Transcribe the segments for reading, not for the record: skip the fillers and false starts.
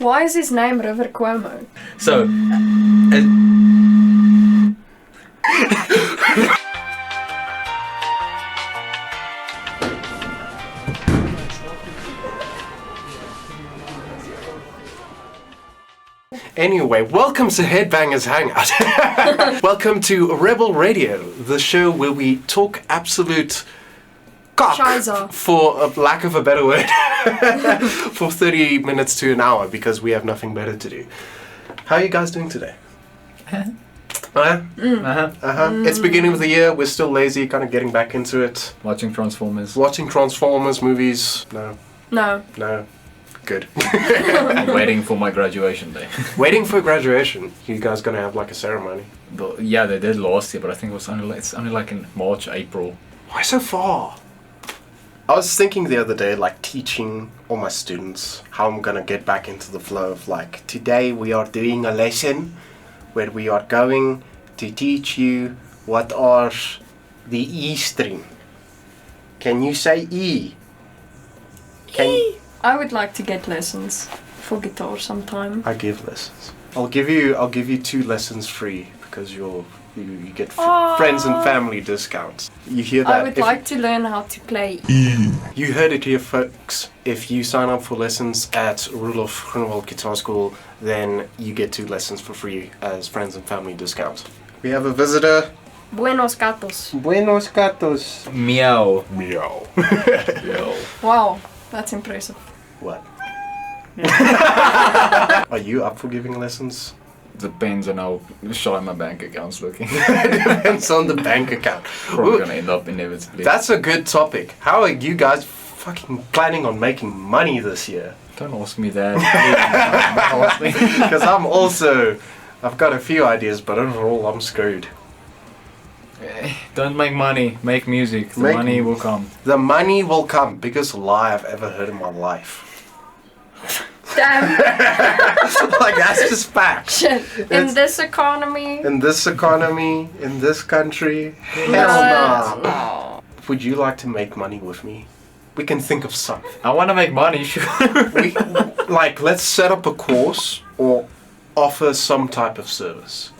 Why is his name River Cuomo? So, Anyway, welcome to Headbangers Hangout. Welcome to Rebel Radio, the show where we talk absolute cock, Shiza. for lack of a better word, for 30 minutes to an hour because we have nothing better to do. How are you guys doing today? It's beginning of the year, we're still lazy, kind of getting back into it. watching Transformers. Watching Transformers movies. No. Good. I'm waiting for my graduation day. Waiting for graduation. You guys gonna have like a ceremony? Yeah, they did last year, but I think it's only like in March, April. Why so far? I was thinking the other day, like teaching all my students how I'm gonna get back into the flow of like, today we are doing a lesson where we are going to teach you what are the E string. Can you say E? I would like to get lessons for guitar sometime. I give lessons. I'll give you 2 lessons free because you get friends and family discounts. You hear that? I would like to learn how to play. You heard it here, folks. If you sign up for lessons at Roelof Groenewald Guitar School, then you get 2 lessons for free as friends and family discounts. We have a visitor. Buenos gatos. Buenos gatos. Meow. Meow. Meow. Wow, that's impressive. What? Are you up for giving lessons? Depends on how shy my bank account's looking. Depends on the bank account. Probably gonna end up inevitably. That's a good topic. How are you guys fucking planning on making money this year? Don't ask me that. Don't ask me. Because I've got a few ideas, but overall I'm screwed. Don't make money, make music. The money will come. The money will come. Biggest lie I've ever heard in my life. Damn. Like, that's just fact. Shit. In this economy. In this economy, in this country, hell no. Would you like to make money with me? We can think of something. I want to make money, sure. Let's set up a course or offer some type of service.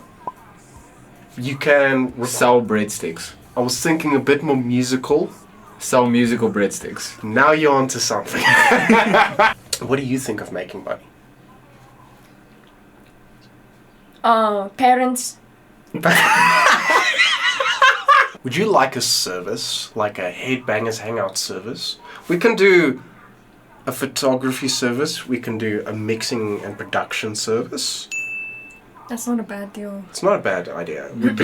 You can Sell breadsticks. I was thinking a bit more musical. Sell musical breadsticks. Now you're onto something. What do you think of making money? Parents. Would you like a service, like a Headbangers Hangout service? We can do a photography service. We can do a mixing and production service. That's not a bad deal. It's not a bad idea. What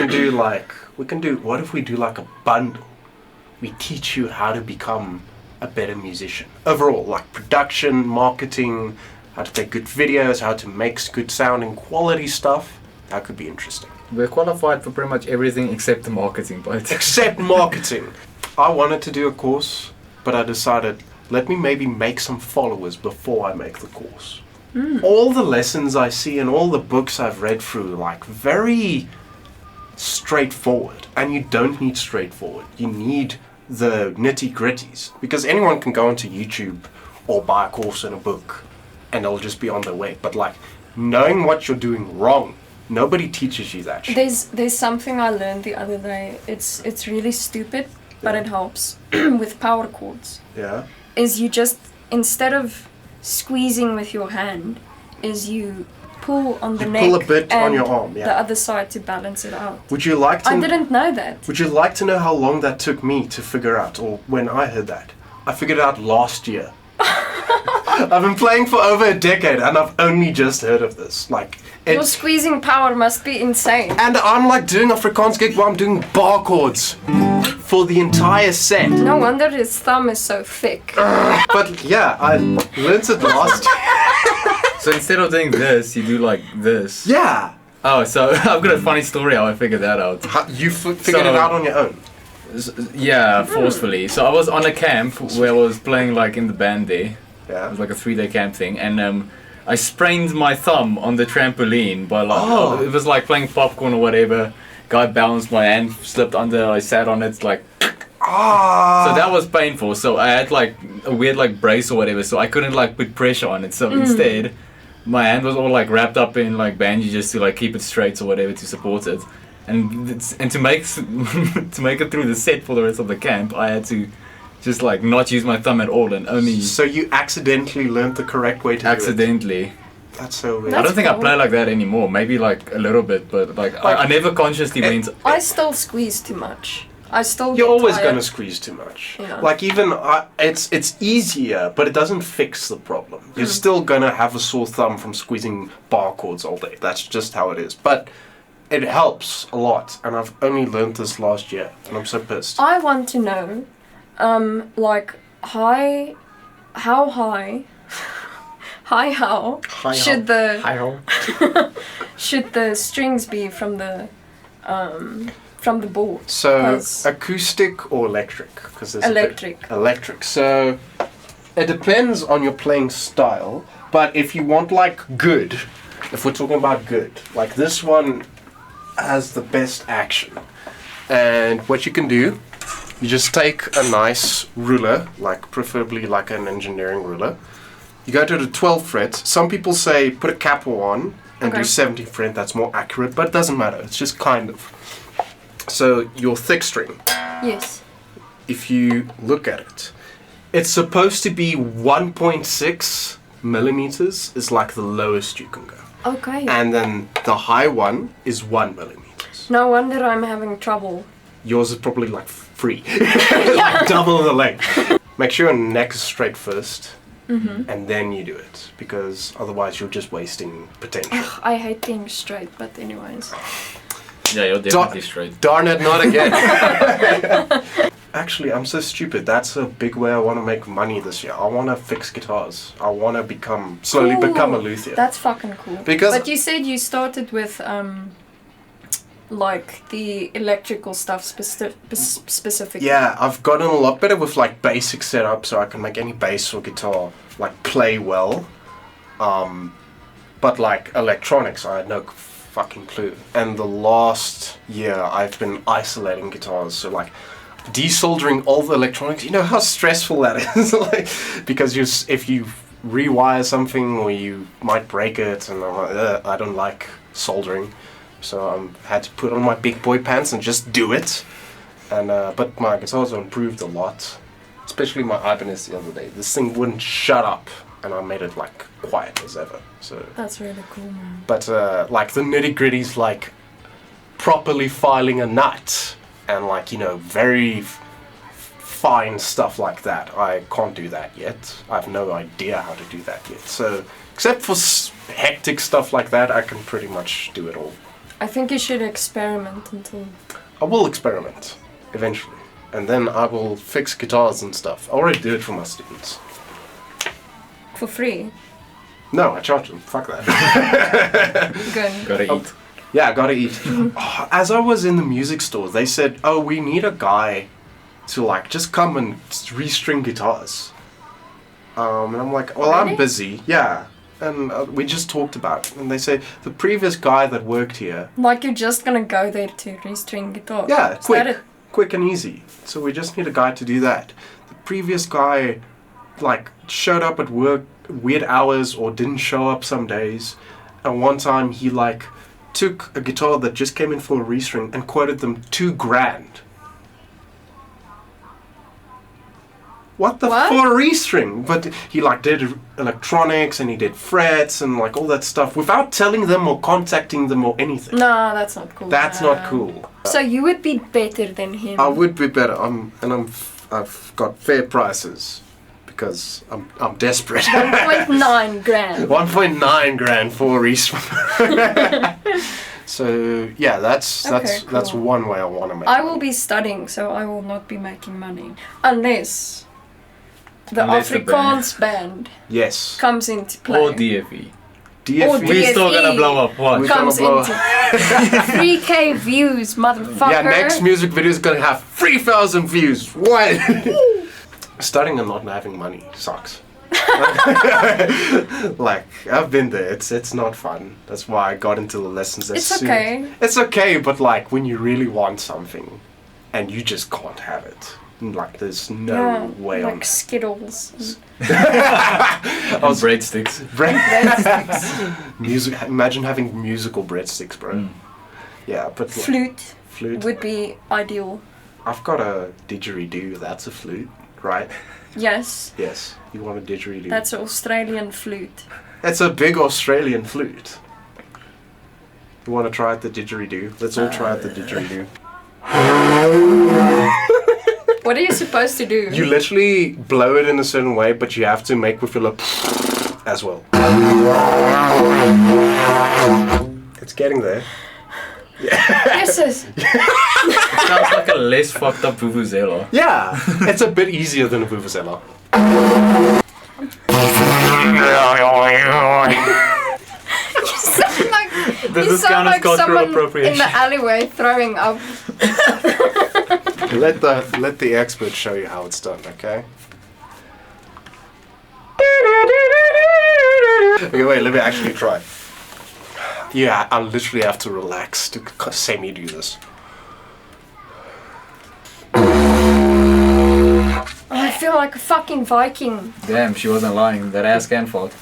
if we do like a bundle? We teach you how to become a better musician. Overall, like production, marketing, how to take good videos, how to make good sounding quality stuff. That could be interesting. We're qualified for pretty much everything except the marketing part. Except marketing. I wanted to do a course, but I decided, let me maybe make some followers before I make the course. All the lessons I see and all the books I've read through, like, very straightforward. And you don't need straightforward. You need the nitty-gritties. Because anyone can go onto YouTube or buy a course in a book and they'll just be on their way. But, like, knowing what you're doing wrong, nobody teaches you that shit. There's something I learned the other day. It's really stupid, but it helps with power chords. Yeah. Is you just, instead of squeezing with your hand, is you pull on the neck pull a bit and on your arm, yeah. the other side to balance it out. Would you like to... I didn't know that. Would you like to know how long that took me to figure out, or when I heard that? I figured it out last year. I've been playing for over a decade and I've only just heard of this. Like, your squeezing power must be insane. And I'm like doing Afrikaans gig where I'm doing bar chords for the entire set. No wonder his thumb is so thick. But yeah, I learned it last year. So instead of doing this, you do like this. Yeah. Oh, so I've got a funny story how I figured that out. You figured it out on your own? Yeah, forcefully. So I was on a camp where I was playing like in the band there. Yeah. It was like a 3-day camp thing, and I sprained my thumb on the trampoline by like it was like playing popcorn or whatever. Guy bounced, my hand slipped under, I sat on it like. So that was painful. So I had like a weird like brace or whatever, so I couldn't like put pressure on it. So instead, my hand was all like wrapped up in like bungee just to like keep it straight or whatever to support it. And to make to make it through the set for the rest of the camp, I had to just like not use my thumb at all and only. So you accidentally learned the correct way to accidentally. do it. That's so weird. I don't think I cool. play like that anymore. Maybe like a little bit, but like I never consciously went. I still squeeze too much. I still You're get always tired. gonna squeeze too much. Yeah. Like even it's easier, but it doesn't fix the problem. You're still gonna have a sore thumb from squeezing bar chords all day. That's just how it is. But it helps a lot, and I've only learned this last year, and I'm so pissed. I want to know, like how high should the strings be from the board? So 'Cause acoustic or electric? Because there's electric. Electric. So it depends on your playing style, but if you want like good, if we're talking about good, like this one has the best action. And what you can do, you just take a nice ruler, like preferably like an engineering ruler. You go to the 12th fret. Some people say put a capo on and do 17th fret. That's more accurate, but it doesn't matter. It's just kind of. So your thick string, Yes. if you look at it, it's supposed to be 1.6 millimeters is like the lowest you can go. Okay. And then the high one is 1 millimeters. No wonder I'm having trouble. Yours is probably like 3. Like double the length. Make sure your neck is straight first, and then you do it, because otherwise you're just wasting potential. I hate being straight, but anyways. Yeah, you're definitely straight. Darn it, not again. Actually, I'm so stupid. That's a big way I want to make money this year. I want to fix guitars. I want to slowly Cool. become a luthier. That's fucking cool. Because- But you said you started with like the electrical stuff specifically. Yeah, I've gotten a lot better with like basic setup, so I can make any bass or guitar like play well. But like electronics, I had no fucking clue. And the last year, I've been isolating guitars, so like desoldering all the electronics. You know how stressful that is, like, because if you rewire something or you might break it, and I'm like, I don't like soldering. So I had to put on my big boy pants and just do it. And but my guitars have improved a lot, especially my Ibanez the other day. This thing wouldn't shut up, and I made it like quiet as ever. So That's really cool, man. but like the nitty gritties, like properly filing a nut and like very fine stuff like that, I can't do that yet. I have no idea how to do that yet. So except for hectic stuff like that, I can pretty much do it all. I think you should experiment until. I will experiment eventually, and then I will fix guitars and stuff. I already do it for my students. For free. No, I charge them. Fuck that. Good. Gotta eat. Yeah, I gotta eat. Oh, as I was in the music store, they said, "Oh, we need a guy to like just come and restring guitars." And I'm like, "Well, Really? I'm busy." Yeah, and we just talked about it, and they say the previous guy that worked here. Like you're just gonna go there to restring guitar. Yeah, Is that it? quick and easy. So we just need a guy to do that. The previous guy, like, showed up at work weird hours or didn't show up some days. And one time he like took a guitar that just came in for a restring and quoted them $2,000. What the What? for a restring? But he like did electronics and he did frets and like all that stuff without telling them or contacting them or anything. No, that's not cool. That's not cool. So you would be better than him. I would be better. I've got fair prices because I'm desperate. 1.9 grand. 1.9 grand for a restring. So yeah, that's Okay, that's cool. one way I want to make. I will be studying, so I will not be making money unless the Unless the Afrikaans band Yes. comes into play. Or DFE. DFE. Or We're still gonna DFE. blow up. What? We- Comes gonna blow into 3K views, motherfucker. Yeah, next music video is gonna have 3,000 views. What? Studying and not having money sucks. Like, I've been there. It's not fun. That's why I got into the lessons as It's soon okay. It's okay, but like when you really want something and you just can't have it. Like, there's no way like on. Skittles. Breadsticks. Music. Imagine having musical breadsticks, bro. Yeah, but Flute flute. would be ideal. I've got a didgeridoo. That's a flute, right? Yes, Yes. You want a didgeridoo? that's an Australian flute. It's a big Australian flute. You want to try out the didgeridoo? Let's all try out the didgeridoo. What are you supposed to do? You literally blow it in a certain way, but you have to make with your lip as well. It's getting there. Yes, yes. Sounds like a less fucked up vuvuzela. Yeah, it's a bit easier than a vuvuzela. You sound like cultural someone in appropriation. the alleyway throwing up. Let the expert show you how it's done, okay? Okay, wait, let me actually try. Yeah, I literally have to relax to say me do this. I feel like a fucking Viking. Damn, she wasn't lying. That ass can fuck.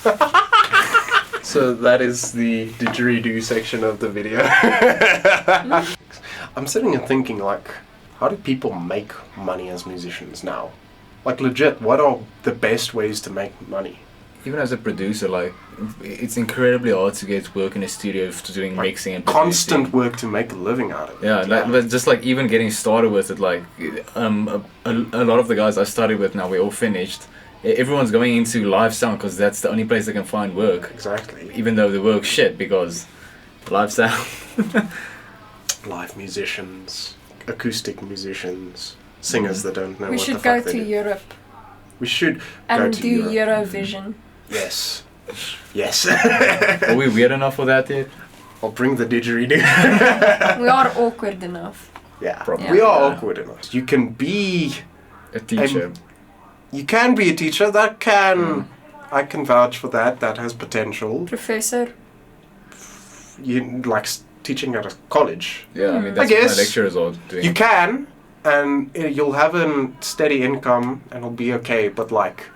So that is the didgeridoo section of the video. I'm sitting and thinking, like, how do people make money as musicians now? Like, legit, what are the best ways to make money? Even as a producer, like, it's incredibly hard to get work in a studio for doing mixing and producing. Constant work to make a living out of it. Yeah, like, but just like even getting started with it, like a lot of the guys I started with now, we're all finished. Everyone's going into live sound because that's the only place they can find work. Exactly. Even though the work's shit because live sound. Live musicians, acoustic musicians, singers that don't know We what the should go fuck they to do. Europe We should go and to do Europe. Eurovision. Yes. Yes. Are we weird enough for that yet? I'll bring the didgeridoo. We are awkward enough. Yeah, Probably. we are Yeah. awkward enough. You can be... A teacher. You can be a teacher. That can... I can vouch for that. That has potential. Professor. You like teaching at a college. Yeah, I mean that's guess what my lecturers are doing. You can, and you'll have a steady income, and it'll be okay. But like,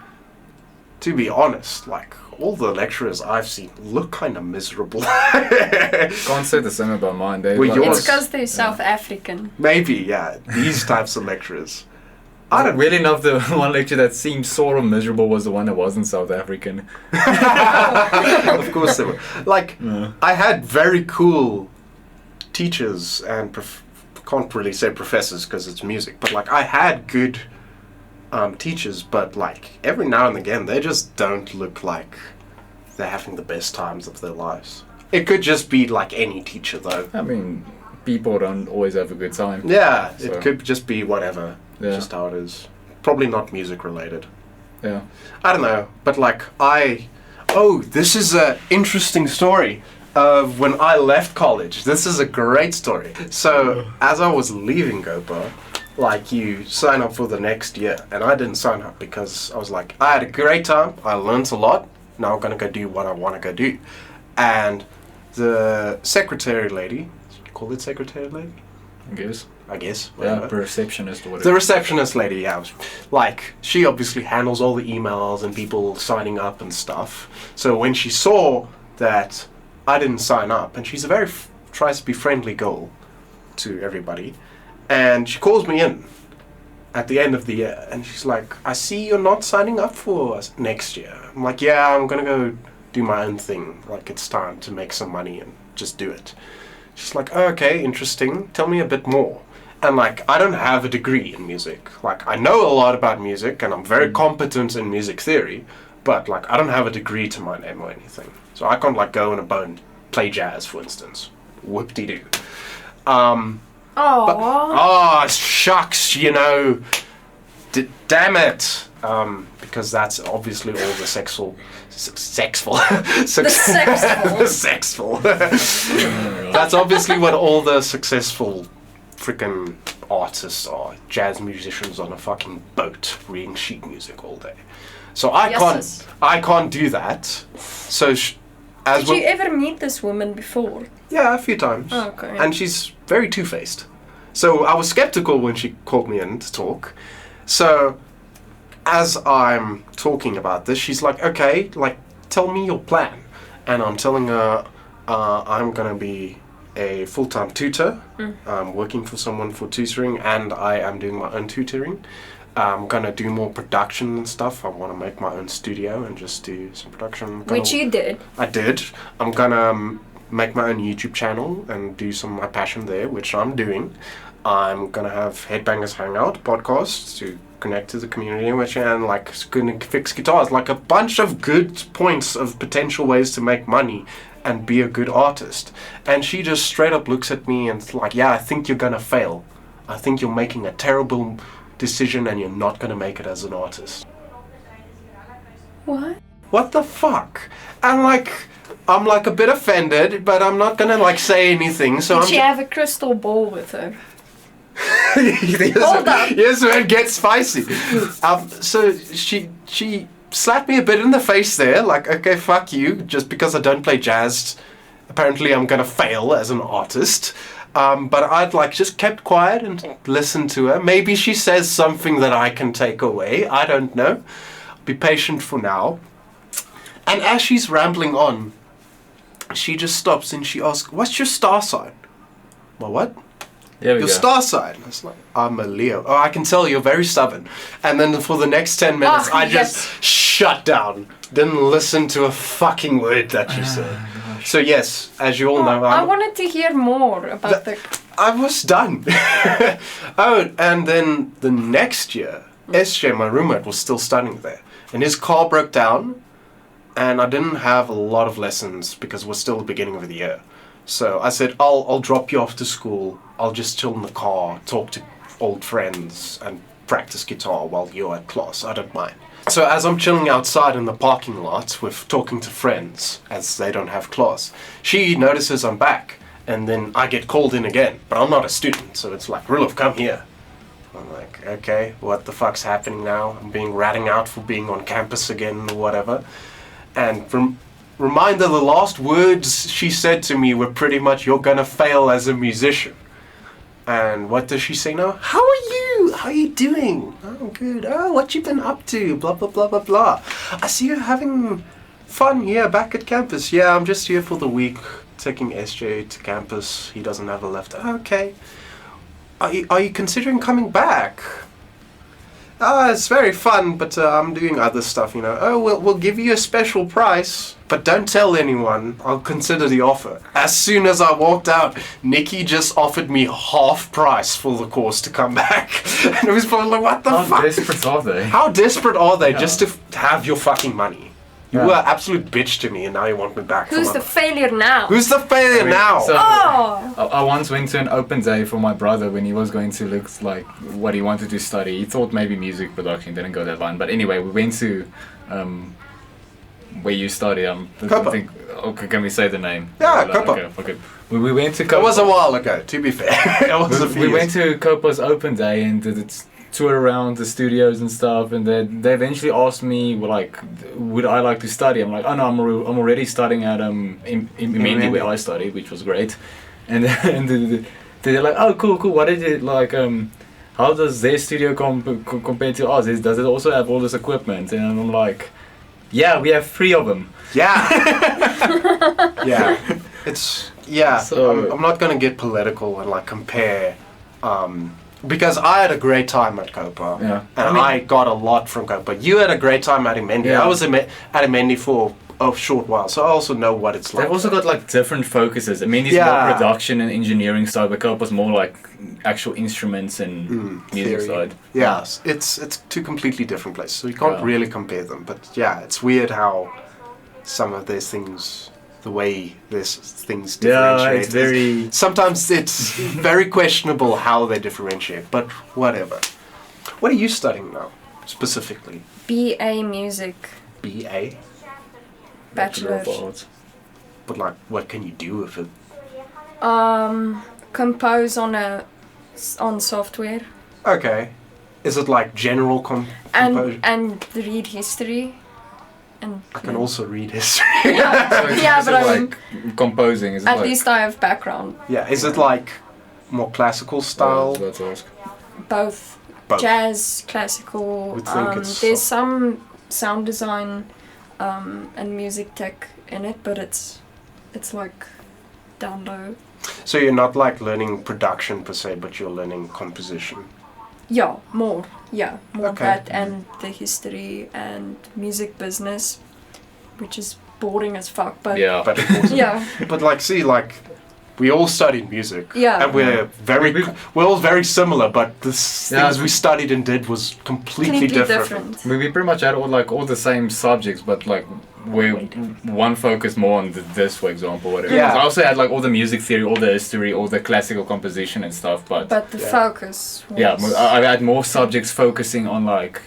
to be honest, like all the lecturers I've seen look kind of miserable. Can't say the same about mine. They Well, like, yours- It's because they're South African. Maybe, yeah, these types of lecturers. I don't really enough. The one lecture that seemed sort of miserable was the one that wasn't South African. Of course they were. Like, Yeah. I had very cool teachers and can't really say professors because it's music, but like I had good teachers, but like every now and again they just don't look like they're having the best times of their lives. It could just be like any teacher though. I mean, people don't always have a good time. Yeah, So- it could just be whatever. Yeah. Just how it is. Probably not music related. Yeah. I don't know, but like this is a interesting story of when I left college. This is a great story. So as I was leaving Gopa, like you sign up for the next year, and I didn't sign up because I was like, I had a great time, I learned a lot, now I'm gonna go do what I wanna go do. And the secretary lady, call it secretary lady? I guess. I guess. Yeah, receptionist or whatever. The receptionist lady, yeah. Like, she obviously handles all the emails and people signing up and stuff. So when she saw that I didn't sign up, and she's a very tries to be friendly girl to everybody, and she calls me in at the end of the year, and she's like, I see you're not signing up for us next year. I'm like, yeah, I'm gonna go do my own thing. Like, it's time to make some money and just do it. She's like, oh, okay, interesting. Tell me a bit more. And like, I don't have a degree in music. Like, I know a lot about music and I'm very competent in music theory, but like, I don't have a degree to my name or anything. So I can't like go on a boat and play jazz, for instance. Whoop-de-doo. Oh. Oh, shucks, you know. Damn it. Because that's obviously all the sexful. The sexful. That's obviously what all the successful freaking artists are. Jazz musicians on a fucking boat reading sheet music all day. So I can't do that. So Did you ever meet this woman before? yeah, a few times. Oh, okay. And she's very two-faced. So I was skeptical when she called me in to talk. So, as I'm talking about this, she's like, okay, like, tell me your plan. And I'm telling her I'm going to be a full-time tutor. I'm working for someone for tutoring, and I am doing my own tutoring. I'm going to do more production and stuff. I want to make my own studio and just do some production. Which you did. I did. I'm going to make my own YouTube channel and do some of my passion there, which I'm doing. I'm going to have Headbangers Hangout podcasts to connect to the community, which and like going to fix guitars, like a bunch of good points of potential ways to make money and be a good artist. And she just straight up looks at me and it's like, yeah, I think you're going to fail. I think you're making a terrible decision and you're not going to make it as an artist. What? What the fuck? And like, I'm like a bit offended, but I'm not gonna like say anything. So Did she have a crystal ball with her? Hold up. Yes, when it gets spicy. So she slapped me a bit in the face there, like, okay, fuck you, just because I don't play jazz. Apparently I'm gonna fail as an artist. But I'd like just kept quiet and listened to her. Maybe she says something that I can take away. I don't know. Be patient for now. And as she's rambling on, she just stops and she asks, what's your star sign? My what? Your star sign. It's like, I'm a Leo. Oh, I can tell you're very stubborn. And then for the next 10 minutes, I just shut down. Didn't listen to a fucking word that she said. So yes, as you all know, I wanted to hear more about I was done. Oh, and then the next year, SJ, my roommate, was still studying there. And his car broke down. And I didn't have a lot of lessons because it was still the beginning of the year. So I said, I'll drop you off to school. I'll just chill in the car, talk to old friends, and practice guitar while you're at class. I don't mind. So as I'm chilling outside in the parking lot with talking to friends, as they don't have class, she notices I'm back. And then I get called in again. But I'm not a student, so it's like, Rulov, come here. I'm like, okay, what the fuck's happening now? I'm being ratting out for being on campus again or whatever. And reminder, the last words she said to me were pretty much, you're gonna fail as a musician. And what does she say now? How are you? How are you doing? Oh, good. Oh, what you been up to? Blah, blah, blah, blah, blah. I see you having fun here back at campus. Yeah, I'm just here for the week, taking SJ to campus. He doesn't have a lift. Okay. Are you considering coming back? It's very fun, but I'm doing other stuff, you know. Oh, we'll give you a special price, but don't tell anyone. I'll consider the offer. As soon as I walked out, Nikki just offered me half price for the course to come back. And it was probably like, what the fuck? How desperate are they? How desperate are they just to have your fucking money? You were an absolute bitch to me, and now you want me back. Who's the failure now? Who's the failure now? So I once went to an open day for my brother when he was going to look like what he wanted to study. He thought maybe music production, didn't go that line. But anyway, we went to where you study. Okay, can we say the name? Yeah, Copa. Okay. We went to Copa. It was a while ago, to be fair. We went to Copa's open day and did it. Tour around the studios and stuff, and they eventually asked me, like, would I like to study? I'm like, oh no, I'm already studying at Imendi where I studied, which was great. And they're like, oh cool. What did it like? How does their studio compare to ours? Does it also have all this equipment? And I'm like, yeah, we have 3 of them. Yeah. Yeah. So, I'm not gonna get political and like compare. Because I had a great time at Copa, and I got a lot from Copa. You had a great time at Imendi. I was at Imendi for a short while, so I also know what it's like. They've also got like different focuses. Imendi's more production and engineering side, but Copa's more like actual instruments and music side. Yeah, it's 2 completely different places, so you can't really compare them. But yeah, it's weird how some of these things, the way these things differentiate. Yeah, it's very... Sometimes it's very questionable how they differentiate, but whatever. What are you studying now, specifically? BA Music. BA? Bachelor. But like, what can you do with it? Compose on software. Okay. Is it like general composition? And read history. And I can also read history. But I mean, composing is at least I have background. Yeah, is it like more classical style? Both. both. jazz, classical. Would think it's There's some sound design and music tech in it, but it's like down low. So you're not like learning production per se, but you're learning composition. Yeah, more Okay. that and the history and music business, which is boring as fuck. But Yeah. But of course, yeah, but like, see, like, we all studied music. Yeah. And we're all very similar, but the Yeah. things we studied and did was completely different. We pretty much had all the same subjects, but like one focused more on this, for example, whatever. Yeah. I also had like all the music theory, all the history, all the classical composition and stuff. But the Yeah. focus was... yeah, I had more subjects focusing on like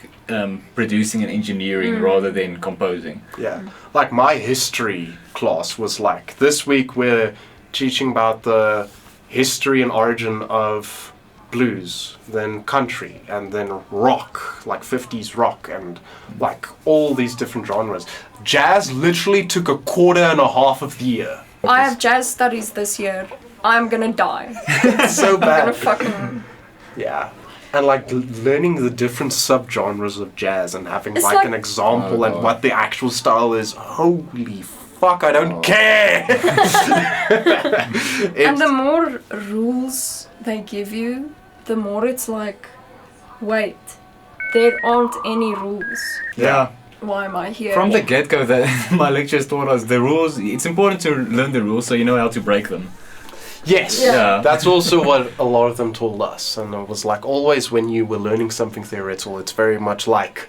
producing and engineering rather than composing. Yeah. Like my history class was like, this week we're teaching about the history and origin of blues, then country, and then rock, like 50s rock, and like all these different genres. Jazz literally took a quarter and a half of the year. I have jazz studies this year. I'm gonna die. It's so I'm gonna bad. fucking... Yeah. And like learning the different subgenres of jazz and having It's like like- an example Oh, and God. what the actual style is. Holy fuck, I don't care. And the more rules they give you, the more it's like, wait, there aren't any rules. Yeah. Why am I here? From the get-go, that my lectures taught us the rules. It's important to learn the rules so you know how to break them. Yes, Yeah. that's also what a lot of them told us. And it was like, always when you were learning something theoretical, it's very much like,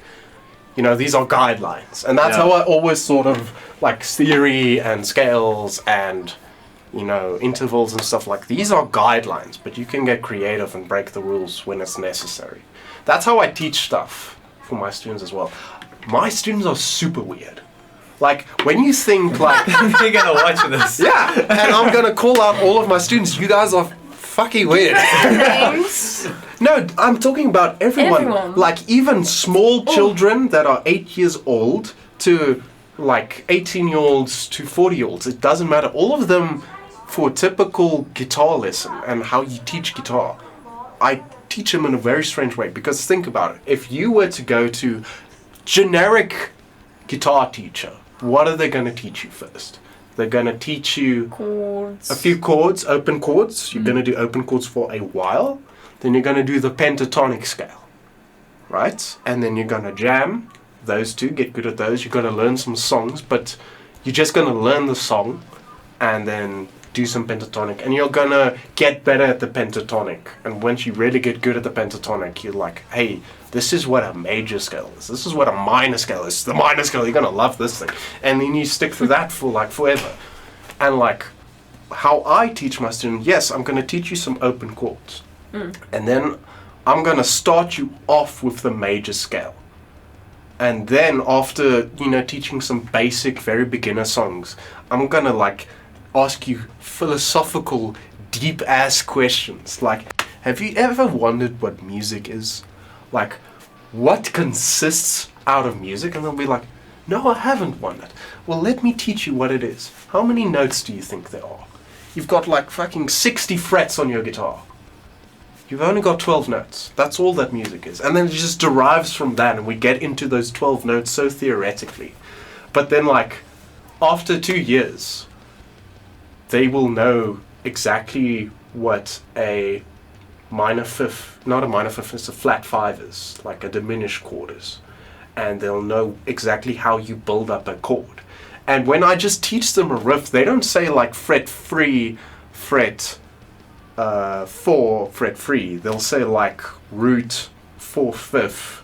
you know, these are guidelines. And that's Yeah. how I always sort of like theory and scales and, you know, intervals and stuff like, these are guidelines, but you can get creative and break the rules when it's necessary. That's how I teach stuff for my students as well. My students are super weird. Like, when you think like, You're gonna watch this. yeah, and I'm gonna call out all of my students, you guys are fucking weird. names. No, I'm talking about everyone. Everyone. Like, even small children that are 8 years old to like 18-year-olds to 40-year-olds. It doesn't matter. All of them, for a typical guitar lesson and how you teach guitar, I teach them in a very strange way. Because think about it. If you were to go to generic guitar teacher, what are they going to teach you first? They're going to teach you Chords. a few chords, open chords. You're going to do open chords for a while. Then you're going to do the pentatonic scale, right? And then you're going to jam those two, get good at those. You're going to learn some songs, but you're just going to learn the song and then do some pentatonic. And you're going to get better at the pentatonic. And once you really get good at the pentatonic, you're like, hey, this is what a major scale is. This is what a minor scale is. The minor scale, you're going to love this thing. And then you stick to that for like forever. And like how I teach my students, yes, I'm going to teach you some open chords. And then I'm going to start you off with the major scale. And then after, you know, teaching some basic, very beginner songs, I'm going to like ask you philosophical, deep ass questions. Like, have you ever wondered what music is? Like, what consists out of music? And they'll be like, no, I haven't wondered. Well, let me teach you what it is. How many notes do you think there are? You've got like fucking 60 frets on your guitar. You've only got 12 notes. That's all that music is. And then it just derives from that, and we get into those 12 notes so theoretically. But then, like, after 2 years, they will know exactly what a minor fifth, not a minor fifth, it's a flat five is, like a diminished chord is. And they'll know exactly how you build up a chord. And when I just teach them a riff, they don't say like fret free, fret 4, fret free. They'll say like root 4 fifth,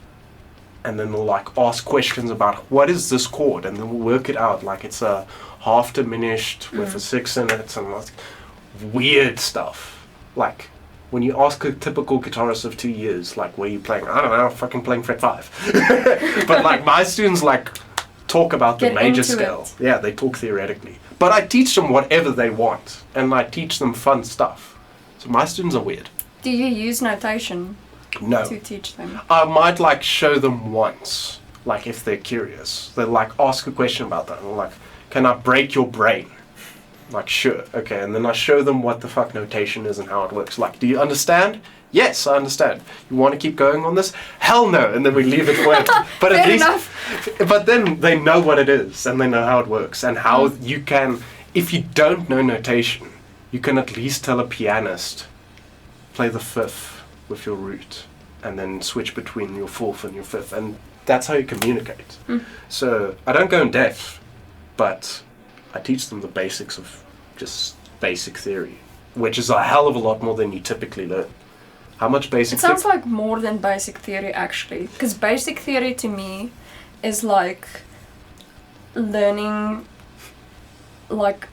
and then they'll like ask questions about what is this chord, and then we'll work it out like it's a half diminished with a 6 in it, and like weird stuff. Like when you ask a typical guitarist of 2 years, like where you playing, I don't know, fucking playing fret 5. But like my students like talk about the Get major into scale. it. Yeah, they talk theoretically. But I teach them whatever they want, and I teach them fun stuff. So my students are weird. Do you use notation No. to teach them? I might like show them once, like if they're curious. They like ask a question about that, and I'm like, can I break your brain? Like, sure, okay, and then I show them what the fuck notation is and how it works. Like, do you understand? Yes, I understand. You want to keep going on this? Hell no, and then we leave it forever. But at Fair least, enough. but then they know what it is, and they know how it works, and how you can, if you don't know notation, you can at least tell a pianist, play the fifth with your root, and then switch between your fourth and your fifth, and that's how you communicate. So, I don't go in depth, but I teach them the basics of just basic theory, which is a hell of a lot more than you typically learn. How much basic It sounds like more than basic theory, actually. Because basic theory to me is like learning, like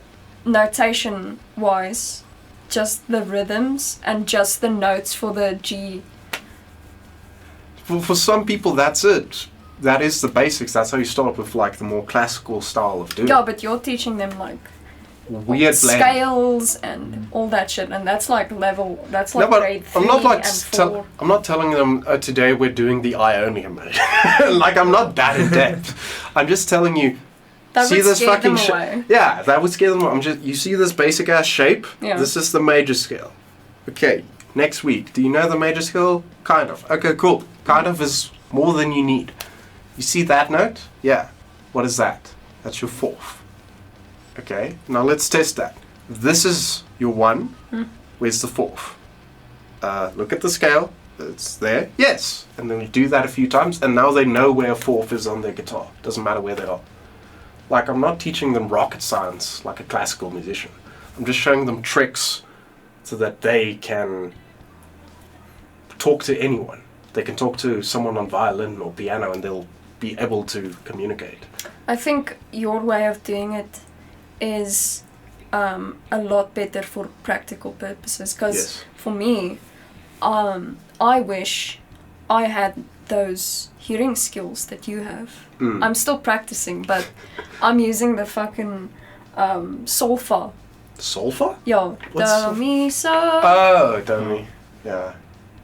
notation-wise, just the rhythms and just the notes for the G. For some people, that's it. That is the basics. That's how you start with like the more classical style of doing Yeah, but you're teaching them like weird blend. scales and all that shit, and that's like level. That's like No, but grade 3 I'm not like and 4. I'm not telling them today we're doing the Ionian mode. Like, I'm not that in depth. I'm just telling you. That See would this scare fucking them away. Yeah, that would scare them. You see this basic ass shape? Yeah. This is the major scale. Okay, next week. Do you know the major scale? Kind of. Okay, cool. Kind of is more than you need. You see that note? Yeah. What is that? That's your fourth. Okay, now let's test that. This is your 1. Where's the fourth? Look at the scale. It's there. Yes. And then we do that a few times, and now they know where a fourth is on their guitar. Doesn't matter where they are. Like, I'm not teaching them rocket science like a classical musician. I'm just showing them tricks so that they can talk to anyone. They can talk to someone on violin or piano, and they'll be able to communicate. I think your way of doing it is a lot better for practical purposes. Because Yes. for me, I wish I had those hearing skills that you have. I'm still practicing, but I'm using the fucking solfa. Solfa? Yo, What's do sol- mi so. Oh, do mi. Yeah.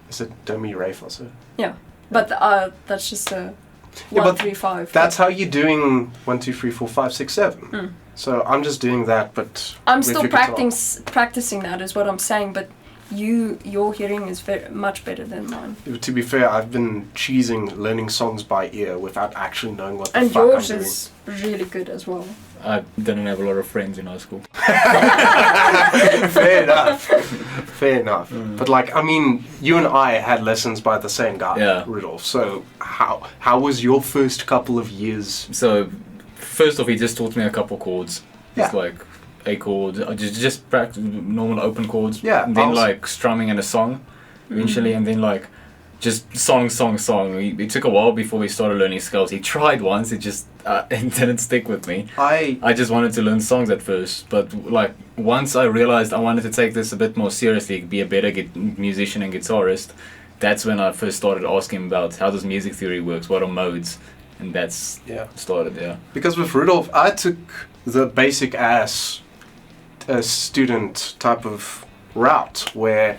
Is it do mi re fa so? Yeah, but that's just a Yeah, 1, but 3, 5. That's how you're doing 1, 2, 3, 4, 5, 6, 7. So I'm just doing that, but I'm with still your guitar. practicing that is what I'm saying, but your hearing is very much better than mine. To be fair, I've been cheesing learning songs by ear without actually knowing what the And fuck yours I'm doing. is really good as well. I didn't have a lot of friends in high school. Fair enough. Fair enough. But like, I mean, you and I had lessons by the same guy, Yeah. Rudolph. So how was your first couple of years? So, first off, he just taught me a couple chords. Just Yeah. like A chord, just practice normal open chords. Yeah, And then also- like strumming and a song, eventually, and then like just song. It took a while before we started learning scales. He tried once, it just it didn't stick with me. I just wanted to learn songs at first, but like once I realized I wanted to take this a bit more seriously, be a better musician and guitarist, that's when I first started asking about how does music theory works, what are modes, and that's started. Yeah. Because with Rudolph, I took the basic ass student type of route where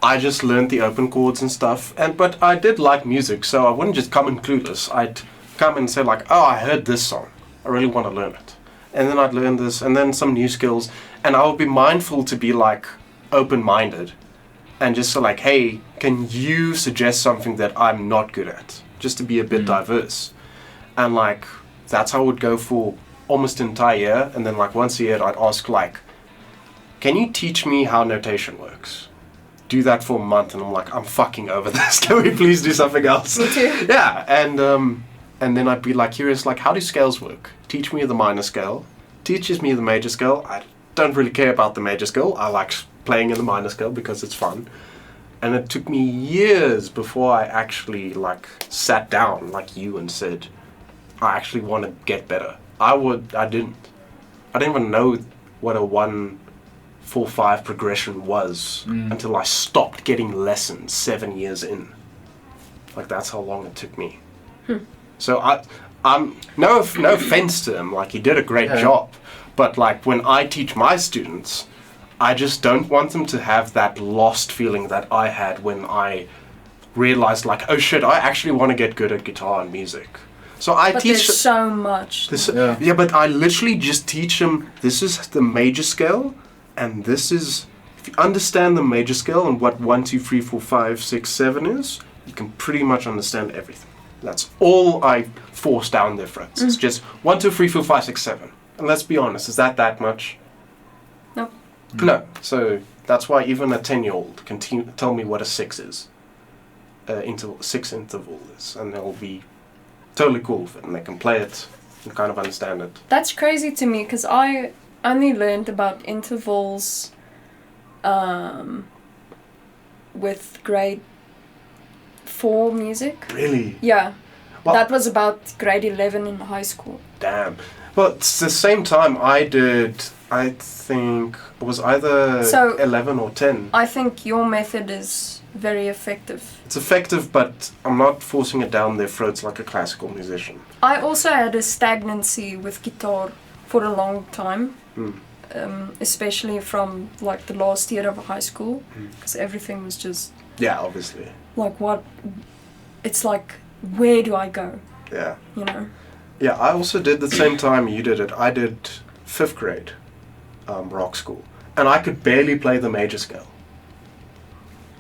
I just learned the open chords and stuff, but I did like music, so I wouldn't just come in clueless. I'd come and say like, oh, I heard this song, I really want to learn it, and then I'd learn this, and then some new skills, and I would be mindful to be like open-minded, and just so like, hey, can you suggest something that I'm not good at, just to be a bit diverse, and like that's how I would go for almost an entire year, and then like once a year I'd ask like, can you teach me how notation works? Do that for a month, and I'm like, I'm fucking over this. Can we please do something else? Me too. Yeah, and then I'd be like curious, like, how do scales work? Teach me the minor scale. Teaches me the major scale. I don't really care about the major scale. I like playing in the minor scale because it's fun. And it took me years before I actually like sat down like you and said, I actually want to get better. I didn't even know what a 1-4-5 progression was until I stopped getting lessons 7 years in. Like that's how long it took me. So I'm no offense to him, like he did a great job, but like when I teach my students, I just don't want them to have that lost feeling that I had when I realized like, oh shit, I actually want to get good at guitar and music. So I But teach. there's so much. Yeah, but I literally just teach them. This is the major scale, and this is. If you understand the major scale and what 1, 2, 3, 4, 5, 6, 7 is, you can pretty much understand everything. That's all I force down their throats. It's just 1, 2, 3, 4, 5, 6, 7. And let's be honest, is that much? No. No. So that's why even a 10-year-old can tell me what a 6 is. Six interval is, and they'll be totally cool with it, and they can play it and kind of understand it. That's crazy to me because I only learned about intervals with grade 4 music. Really? Yeah. Well, that was about grade 11 in high school. Damn. Well, it's the same time I think it was either 11 or 10. I think your method is very effective. It's effective, but I'm not forcing it down their throats like a classical musician. I also had a stagnancy with guitar for a long time. Especially from like the last year of high school, because everything was just obviously like it's like, where do I go? I also did the same time you did it. I did 5th grade rock school, and I could barely play the major scale.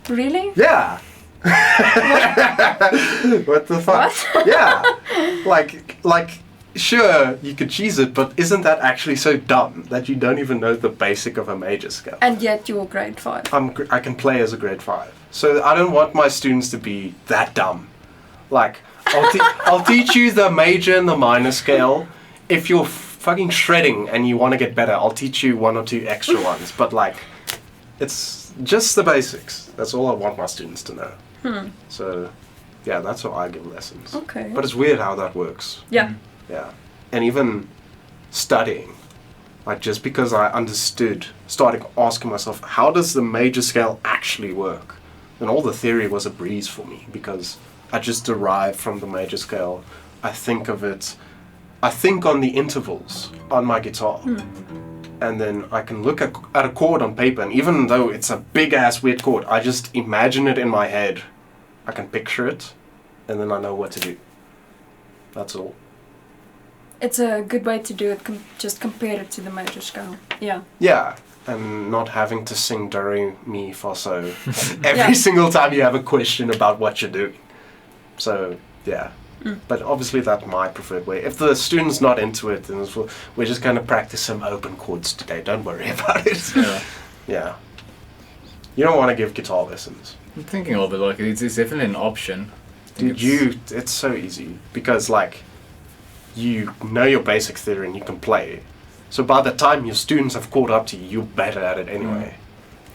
Really? Yeah. What the fuck? What? Yeah. Like sure, you could cheese it, but isn't that actually so dumb that you don't even know the basic of a major scale? And yet you're grade 5. I can play as a grade 5. So I don't want my students to be that dumb. Like, I'll teach you the major and the minor scale. If you're fucking shredding and you want to get better, I'll teach you 1 or 2 extra ones. But like, it's just the basics. That's all I want my students to know. So, yeah, that's how I give lessons. Okay. But it's weird how that works. Yeah. Yeah. And even studying, like just because I started asking myself, how does the major scale actually work? And all the theory was a breeze for me because I just derived from the major scale. I think on the intervals on my guitar. And then I can look at a chord on paper, and even though it's a big ass weird chord, I just imagine it in my head. I can picture it, and then I know what to do. That's all. It's a good way to do it, just compare it to the major scale. Yeah. Yeah, and not having to sing do, re, mi, fa, so every single time you have a question about what you're doing. So, yeah. But obviously that's my preferred way. If the student's not into it, then we're just going to practice some open chords today. Don't worry about it. Yeah. You don't want to give guitar lessons. I'm thinking of it, like, it's definitely an option. Dude, it's so easy. Because, like, you know your basic theory and you can play. So by the time your students have caught up to you, you're better at it anyway.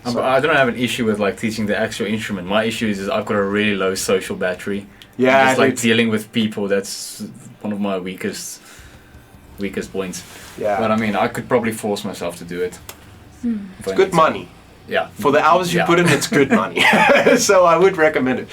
So, I don't have an issue with like teaching the actual instrument. My issue is I've got a really low social battery. Yeah, just like dealing with people, that's one of my weakest points. Yeah. But I mean, I could probably force myself to do it. It's good money. Yeah. For the hours you put in, it's good money. So I would recommend it.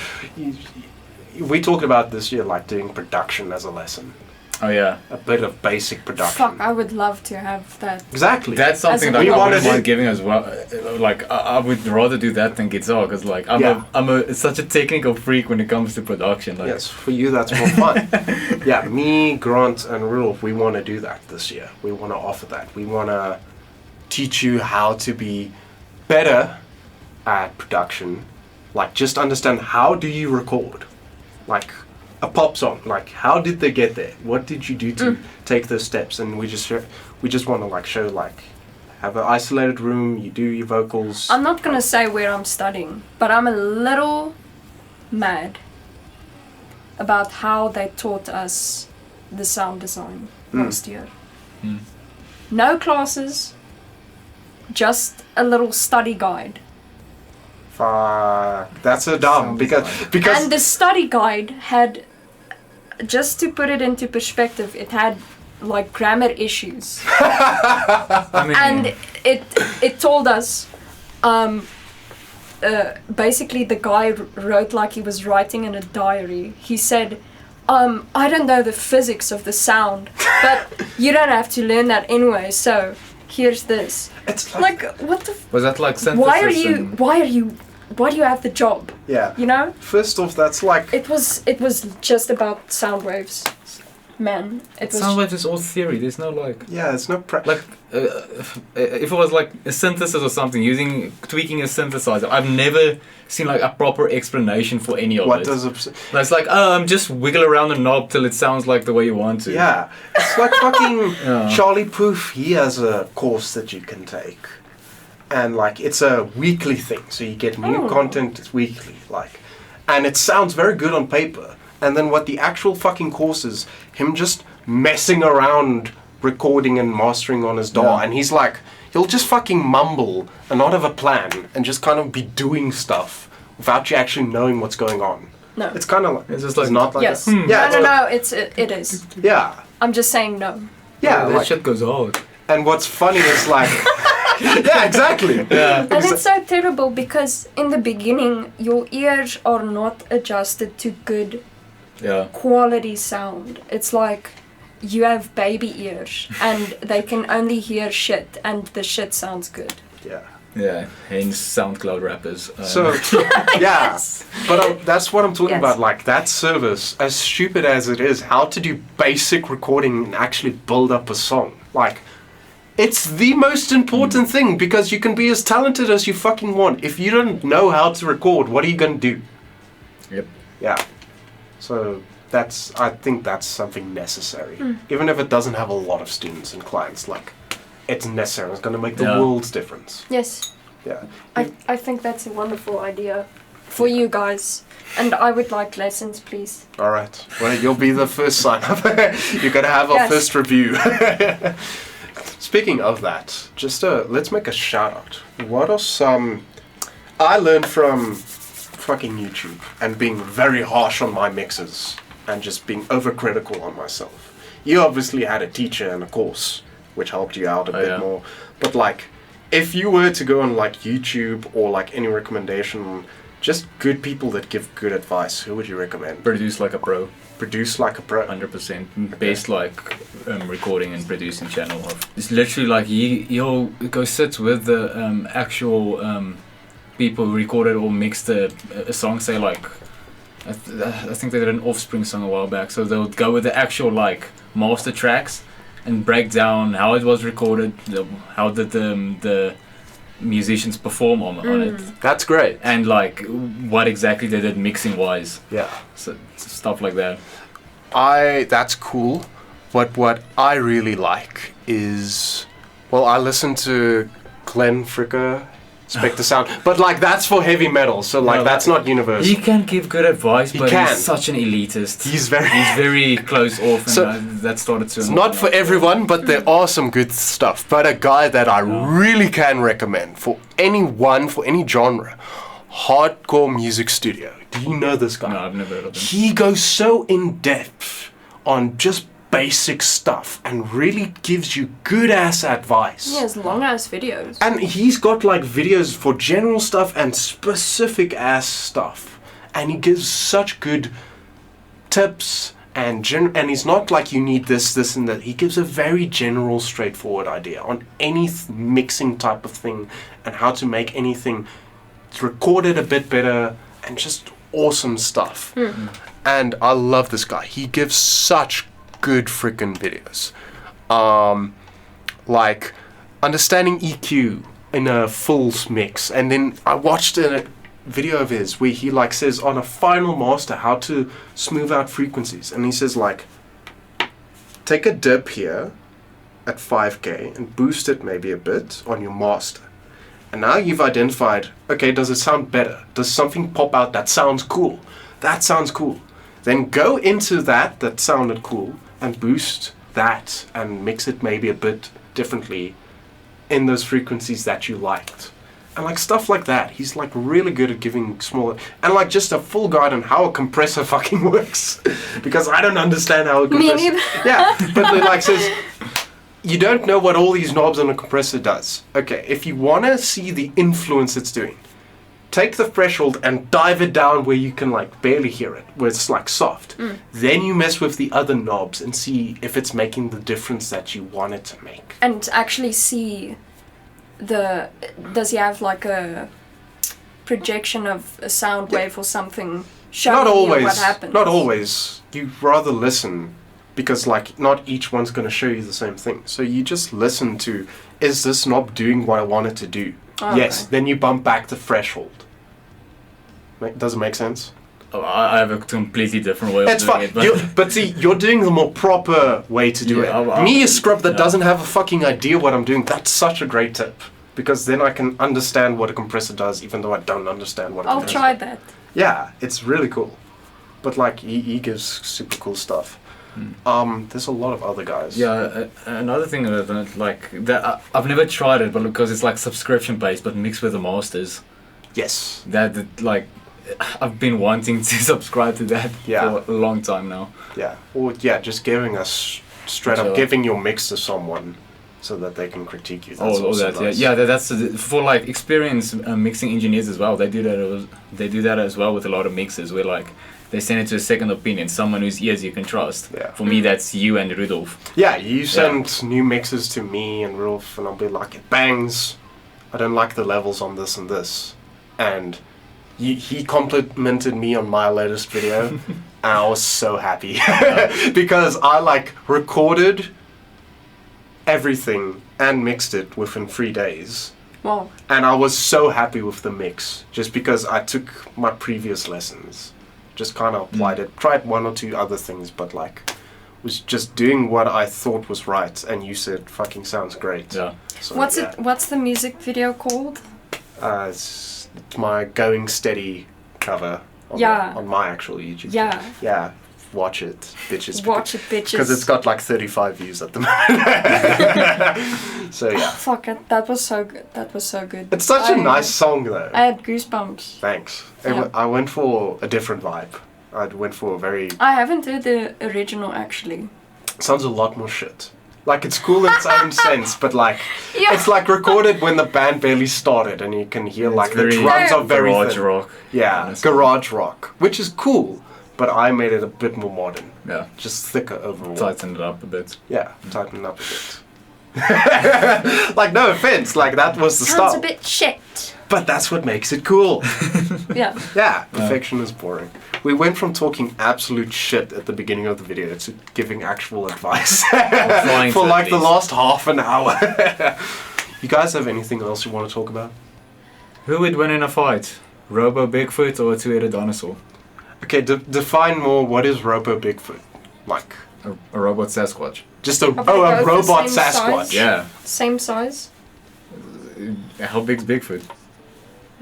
We talked about this year, like doing production as a lesson. Oh yeah. A bit of basic production. Fuck, I would love to have that. Exactly. That's something that I wouldn't mind giving as well. Like I would rather do that than guitar, because like I'm such a technical freak when it comes to production. Like. Yes, for you that's more fun. Yeah, me, Grant, and Rudolph, we want to do that this year. We want to offer that. We want to teach you how to be better at production. Like just understand, how do you record? Like a pop song, like how did they get there? What did you do to take those steps? And we just want to like show, like, have an isolated room, you do your vocals. I'm not gonna say where I'm studying, but I'm a little mad about how they taught us the sound design last year. No classes, just a little study guide. Fuck, that's so dumb because and the study guide had, just to put it into perspective, it had like grammar issues. I mean, and it told us basically the guy wrote like he was writing in a diary. He said, I don't know the physics of the sound, but you don't have to learn that anyway, so here's this. It's like what the was that like synthesis? Why do you have the job? Yeah. You know? First off, that's like... It was just about sound waves. man, it was. Sound waves is all theory. There's no like. Yeah, it's no Like, if it was like a synthesis or something, tweaking a synthesizer, I've never seen like a proper explanation for any of what it. does It's like, just wiggle around the knob till it sounds like the way you want to. Yeah, it's like fucking Yeah. Charlie Puth. He has a course that you can take, and like it's a weekly thing, so you get new content weekly, like, and it sounds very good on paper. And then what the actual fucking course is, him just messing around, recording and mastering on his DAW, Yeah. and he's like, he'll just fucking mumble and not have a plan, and just kind of be doing stuff without you actually knowing what's going on. No. It's kind of like, It's just like, not like Yes. that. Yeah, No, it is. yeah, I'm just saying no. yeah. that Like, shit goes hard. and what's funny is like, yeah, exactly. Yeah. And it's so terrible because in the beginning, your ears are not adjusted to good Yeah. quality sound. It's like you have baby ears and they can only hear shit and the shit sounds good. Yeah. Yeah. Hence SoundCloud rappers. So, yeah, Yes. but that's what I'm talking Yes. about. Like that service, as stupid as it is, how to do basic recording and actually build up a song. Like, it's the most important thing because you can be as talented as you fucking want. If you don't know how to record, what are you gonna do? Yep. Yeah. So I think that's something necessary. Even if it doesn't have a lot of students and clients, like, it's necessary. It's gonna make the Yeah. world's difference. Yes. Yeah. I think that's a wonderful idea for you guys. And I would like lessons, please. All right. Well, you'll be the first sign up. You're gonna have our Yes. first review. Speaking of that, just let's make a shout out. What are some? I learned from fucking YouTube and being very harsh on my mixes and just being overcritical on myself. You obviously had a teacher and a course which helped you out a bit yeah. more. But like, if you were to go on like YouTube or like any recommendation, just good people that give good advice, who would you recommend? Produce like a pro. Produce like a pro. 100%. Best like recording and producing channel. It's literally like he'll go sit with the actual people who recorded or mixed a song. Say like, I think they did an Offspring song a while back. So they'll go with the actual like master tracks and break down how it was recorded, how did the musicians perform on it, That's great. and like what exactly they did mixing wise. Yeah. So stuff like that. That's cool. But what I really like is, well, I listen to Glenn Fricker, Spectre Sound, but like that's for heavy metal, so like No, that's not universal. He can give good advice, He but can. he's such an elitist. He's very. He's very close off, and So, that started to. It's not for everyone, but there are some good stuff. But a guy that I really can recommend for anyone, for any genre, Hardcore Music Studio. Do you know this guy? No, I've never heard of him. He goes so in depth on just basic stuff and really gives you good ass advice. He has long ass videos. And he's got like videos for general stuff and specific ass stuff. And he gives such good tips and he's not like you need this and that. He gives a very general, straightforward idea on any mixing type of thing and how to make anything record it a bit better and just awesome stuff. And I love this guy. He gives such good freaking videos. Like understanding EQ in a full mix. And then I watched a video of his where he like says on a final master how to smooth out frequencies. And he says like, take a dip here at 5K and boost it maybe a bit on your master. And now you've identified, okay, does it sound better? Does something pop out that sounds cool? That sounds cool. Then go into that sounded cool and boost that and mix it maybe a bit differently in those frequencies that you liked. And like stuff like that. He's like really good at giving smaller, and like just a full guide on how a compressor fucking works. Because I don't understand how a Me compressor... neither. Yeah, but it like says, you don't know what all these knobs on a compressor does. Okay, if you want to see the influence it's doing, take the threshold and dive it down where you can like barely hear it, where it's like soft. Then you mess with the other knobs and see if it's making the difference that you want it to make. And actually see does he have like a projection of a sound wave or something showing Not you always. what happens? Not always. You rather listen because like not each one's going to show you the same thing. So you just listen to, is this knob doing what I want it to do? Yes. Okay. Then you bump back the threshold. Does it make sense? Oh, I have a completely different way of It's doing fine. it. But see, you're doing the more proper way to do Yeah, it. Me, a scrub that yeah. doesn't have a fucking idea what I'm doing, that's such a great tip. Because then I can understand what a compressor does, even though I don't understand what a I'll compressor try that. Yeah, it's really cool. But like, he gives super cool stuff. There's a lot of other guys. Yeah, another thing that I don't like, that I've never tried it, but because it's like subscription based, but mixed with the masters. Yes. That like, I've been wanting to subscribe to that Yeah. for a long time now. Yeah. Or yeah, just giving us straight up Sure. giving your mix to someone so that they can critique you. That's All also that, nice. yeah, that's for like experienced mixing engineers as well. They do that. They do that as well with a lot of mixes, where like they send it to a second opinion, someone whose ears you can trust. Yeah. For me, that's you and Rudolf. Yeah, you send new mixes to me and Rolf, and I'll be like, it bangs. I don't like the levels on this and this. And he complimented me on my latest video, and I was so happy. Because I like recorded everything and mixed it within 3 days. Wow. And I was so happy with the mix, just because I took my previous lessons, just kind of applied it, tried one or two other things, but like, was just doing what I thought was right, and you said, fucking sounds great. Yeah. So, What's yeah. it? What's the music video called? It's my Going Steady cover on, Yeah. on my actual YouTube. Yeah. Yeah, watch it, bitches. Watch it, bitches. Because it's got like 35 views at the moment. So yeah. Fuck it. That was so good. That was so good. It's such a nice song though. I had goosebumps. Thanks. Yeah. I went for a different vibe. I went for a very... I haven't heard the original actually. Sounds a lot more shit. Like, it's cool in its own sense, but like, Yeah. it's like recorded when the band barely started, and you can hear like the very drums are very garage thin. rock. Yeah, honestly. garage rock, which is cool, but I made it a bit more modern, Yeah. just thicker overall. Tighten it up a bit. Yeah, tighten it up a bit. Like, no offense, like that was the Sounds style, a bit shit. but that's what makes it cool. Yeah. Yeah, perfection is boring. We went from talking absolute shit at the beginning of the video to giving actual advice Trying for to, like at the least. last half an hour. You guys have anything else you want to talk about? Who would win in a fight? Robo Bigfoot or a two-headed dinosaur? Okay, define more. What is Robo Bigfoot? Like, A robot Sasquatch. just a they both robot the same Sasquatch. size? Yeah. Same size. How big's Bigfoot?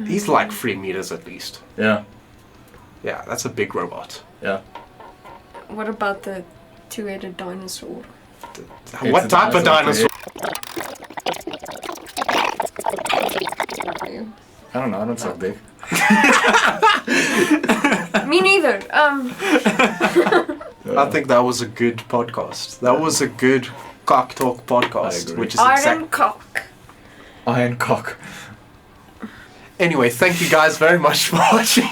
He's like 3 meters at least. Yeah. Yeah, that's a big robot. Yeah. What about the two-headed dinosaur? What a type of dinosaur. dinosaur? I don't know. I don't suck dick. Me neither. I think that was a good podcast. That was a good cock talk podcast, agree. which is Iron cock. Iron cock. Anyway, thank you guys very much for watching.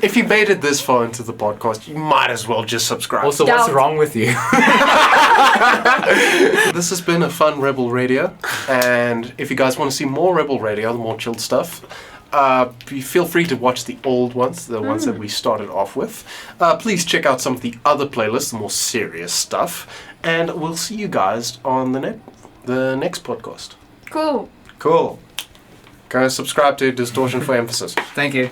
If you made it this far into the podcast, you might as well just subscribe. Also, what's Doubt. wrong with you? This has been a fun Rebel Radio, and if you guys want to see more Rebel Radio, the more chilled stuff, feel free to watch the old ones, the ones that we started off with. Please check out some of the other playlists, the more serious stuff, and we'll see you guys on the next podcast. Cool. Cool. Go subscribe to Distortion for Emphasis. Thank you.